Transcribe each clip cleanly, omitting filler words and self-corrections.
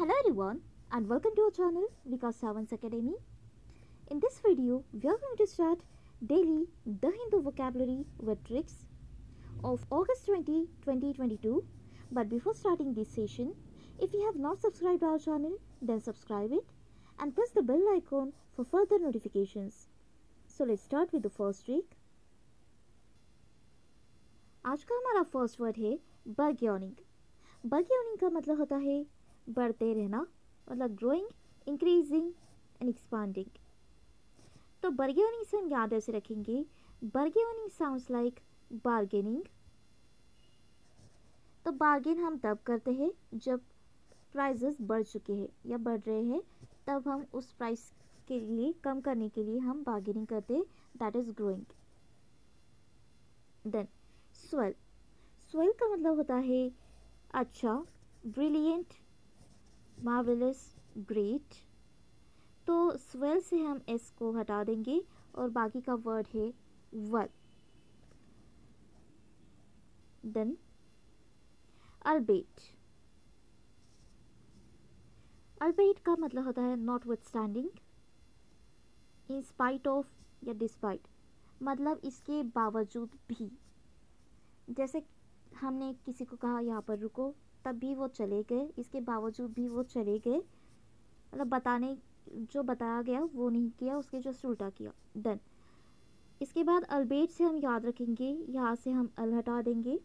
Hello everyone and welcome to our channel Vikas Savans Academy. In this video, we are going to start daily The Hindu vocabulary with tricks of August 20, 2022. But before starting this session, if you have not subscribed our channel, then subscribe it and press the bell icon for further notifications. So let's start with the first trick. आज का हमारा first word है बर्ग्योनिंग. बर्ग्योनिंग का मतलब होता है बढ़ते रहना, मतलब ग्रोइंग, इंक्रीजिंग एंड एक्सपांडिंग. तो बर्ग्योनिंग से हम याद ऐसे रखेंगे, बर्ग्योनिंग साउंड्स लाइक बार्गेनिंग. तो बार्गेन हम तब करते हैं जब प्राइसेस बढ़ चुके हैं या बढ़ रहे हैं, तब हम उस प्राइस के लिए कम करने के लिए हम बार्गेनिंग करते हैं, that is growing. Then swell. Swell का मतलब होता है अच्छा, ब्रिलियंट, मार्वेलस, ग्रेट. तो स्वेल से हम एस को हटा देंगे और बाकी का वर्ड है वेल. देन अल्बेट. अल्बेट का मतलब होता है not with standing, in spite of या डिस्पाइट, मतलब इसके बावजूद भी. जैसे हमने किसी को कहा यहाँ पर रुको, तब भी वो चले गए, इसके बावजूद भी वो चले गए, मतलब बताने जो बताया गया वो नहीं किया, उसके जस्ट उल्टा किया. देन इसके बाद अल्बेट से हम याद रखेंगे, यहाँ से हम अल हटा देंगे,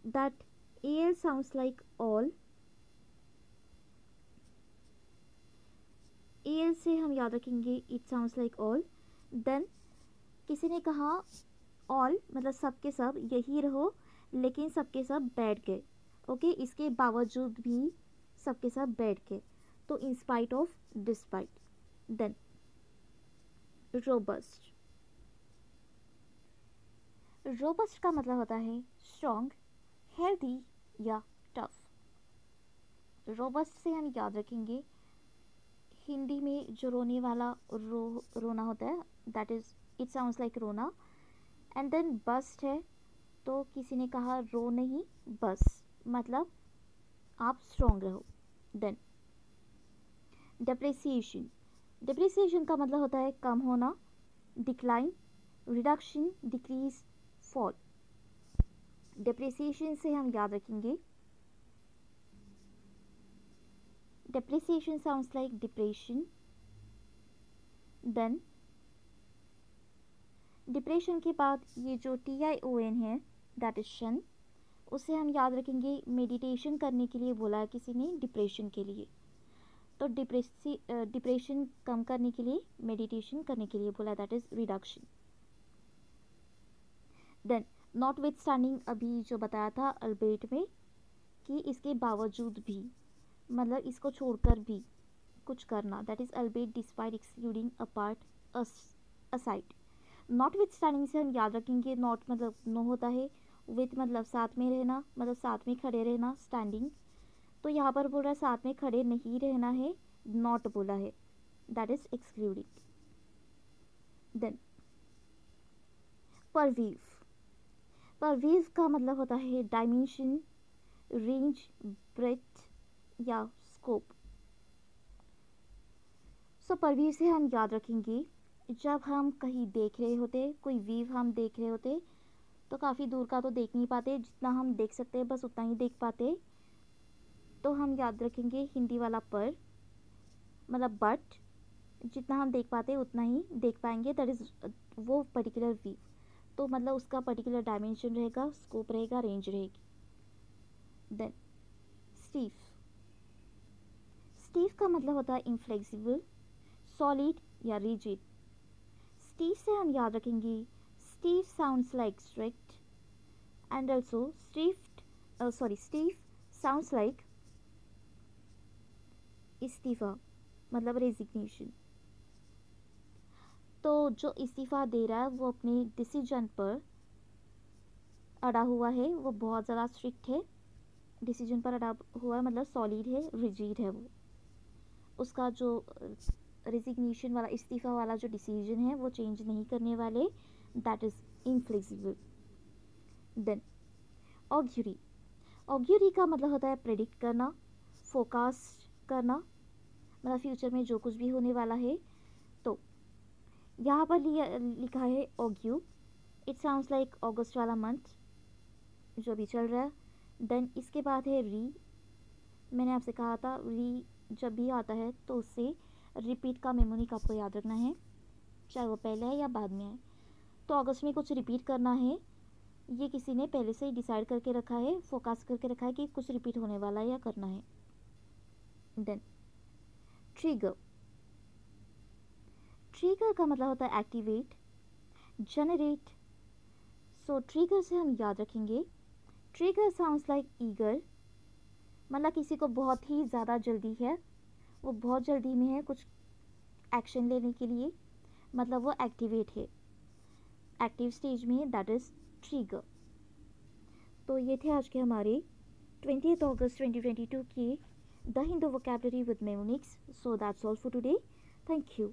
that L sounds like all. L से हम याद रखेंगे it sounds like all. Then किसी ने कहा ऑल मतलब सब के सब यही रहो, लेकिन सबके सब बैठ गए. ओके, इसके बावजूद भी सबके सब बैठ गए, तो in spite of, despite. Then robust. Robust का मतलब होता है स्ट्रॉन्ग, हेल्दी या टफ. रोबस्ट से हम याद रखेंगे, हिंदी में जो रोने वाला रोना होता है, that is it sounds like रोना. एंड देन बस्ट है, तो किसी ने कहा रो नहीं बस, मतलब आप स्ट्रॉन्ग रहो. Then depreciation. डेप्रिसिएशन का मतलब होता है कम होना, decline, reduction, decrease, fall. Depreciation से हम याद रखेंगे, depreciation sounds like depression. Then depression के बाद ये जो TION है, दैट इज शन, उसे हम याद रखेंगे मेडिटेशन करने के लिए बोला है किसी ने डिप्रेशन के लिए, तो डिप्रेशन कम करने के लिए मेडिटेशन करने के लिए बोला, that is reduction. Then notwithstanding, अभी जो बताया था अल्बेट में कि इसके बावजूद भी, मतलब इसको छोड़कर भी कुछ करना, that is albeit, despite, excluding, apart, aside. Notwithstanding से हम याद रखेंगे, नॉट मतलब नो होता है, विथ मतलब साथ में रहना, मतलब साथ में खड़े रहना, स्टैंडिंग. तो यहाँ पर बोल रहा है साथ में खड़े नहीं रहना है, नॉट बोला है, दैट इज एक्सक्लूडिंग. देन परवीव. परवीव का मतलब होता है डायमेंशन, रेंज, ब्रेथ या स्कोप. सो परवीव से हम याद रखेंगे, जब हम कहीं देख रहे होते, कोई व्यू हम देख रहे होते, तो काफ़ी दूर का तो देख नहीं पाते, जितना हम देख सकते हैं बस उतना ही देख पाते. तो हम याद रखेंगे हिंदी वाला पर, मतलब बट, जितना हम देख पाते उतना ही देख पाएंगे, दैट इज़ वो पर्टिकुलर व्यू. तो मतलब उसका पर्टिकुलर डायमेंशन रहेगा, स्कोप रहेगा, रेंज रहेगी. Then stiff. स्टीफ का मतलब होता है इनफ्लेक्सिबल, सॉलिड या रिजिड. स्टीफ से हम याद रखेंगे, stiff sounds like strict, and also stiff sounds like इस्तीफा, मतलब रेजिग्नेशन. तो जो इस्तीफा दे रहा है वो अपने डिसीजन पर अड़ा हुआ है, वो बहुत ज़्यादा स्ट्रिक्ट है, डिसीजन पर अड़ा हुआ है, मतलब सॉलिड है, रिजिड है. वो उसका जो रेजिग्नेशन वाला, इस्तीफा वाला जो डिसीजन है वो चेंज नहीं करने वाले, दैट इज इनफ्लेक्सिबल. देन ऑग्यूरी. ऑग्यूरी का मतलब होता है प्रेडिक्ट करना, फोकास्ट करना, मतलब फ्यूचर में जो कुछ भी होने वाला है। तो यहाँ पर लिखा है ऑग्यू, इट साउंड्स लाइक अगस्त वाला मंथ जो अभी चल रहा है। देन इसके बाद है री, मैंने आपसे कहा था री जब भी आता है तो उससे रिपीट का मेमोनिक आपको याद रखना है, चाहे वो पहले है या बाद में है। तो अगस्त में कुछ रिपीट करना है, ये किसी ने पहले से ही डिसाइड करके रखा है, फोकस करके रखा है कि कुछ रिपीट होने वाला है या करना है। देन ट्रिगर, ट्रिगर का मतलब होता है एक्टिवेट, जनरेट। सो ट्रिगर से हम याद रखेंगे, ट्रिगर साउंड्स लाइक ईगर, मतलब किसी को बहुत ही ज़्यादा जल्दी है, वो बहुत जल्दी में है कुछ एक्शन लेने के लिए, मतलब वो एक्टिवेट है, एक्टिव स्टेज में है, दैट इज़ ट्रिगर। तो ये थे आज के हमारे 20 अगस्त 2022 के the Hindu vocabulary with mnemonics. So that's all for today, thank you.